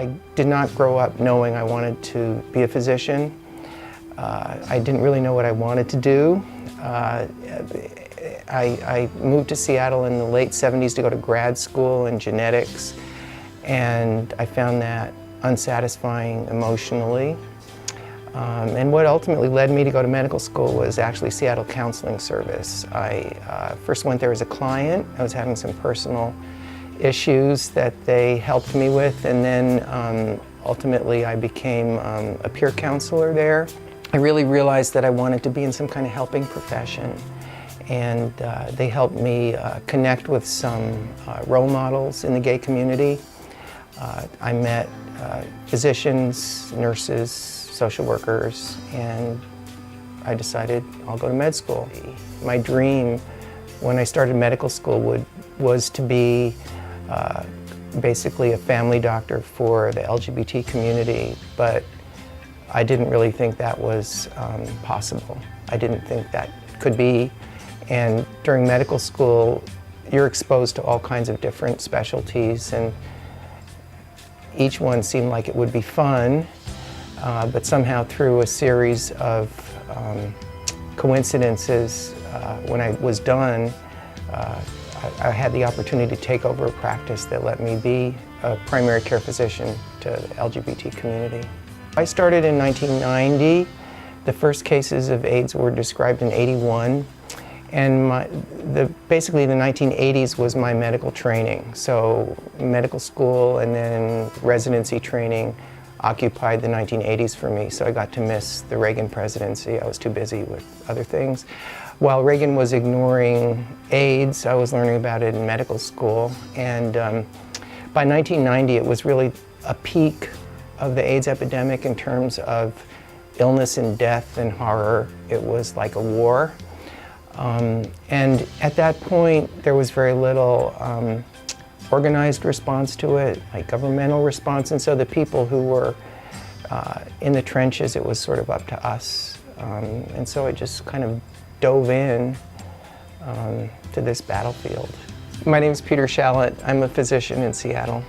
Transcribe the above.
I did not grow up knowing I wanted to be a physician. I didn't really know what I wanted to do. I moved to Seattle in the late 70s to go to grad school in genetics, and I found that unsatisfying emotionally. And what ultimately led me to go to medical school was actually Seattle Counseling Service. I first went there as a client. I was having some personal issues that they helped me with, and then ultimately I became a peer counselor there. I really realized that I wanted to be in some kind of helping profession, and they helped me connect with some role models in the gay community. I met physicians, nurses, social workers, and I decided I'll go to med school. My dream when I started medical school was to be basically a family doctor for the LGBT community, but I didn't really think that was possible. I didn't think that could be. And during medical school, you're exposed to all kinds of different specialties, and each one seemed like it would be fun, but somehow through a series of coincidences, when I was done, I had the opportunity to take over a practice that let me be a primary care physician to the LGBT community. I started in 1990. The first cases of AIDS were described in '81. And basically the 1980s was my medical training. So medical school and then residency training occupied the 1980s for me. So I got to miss the Reagan presidency. I was too busy with other things. While Reagan was ignoring AIDS, I was learning about it in medical school. And by 1990, it was really a peak of the AIDS epidemic in terms of illness and death and horror. It was like a war. And at that point, there was very little organized response to it, like governmental response, and so the people who were in the trenches, it was sort of up to us. And so I just kind of dove in to this battlefield. My name is Shalit. I'm a physician in Seattle.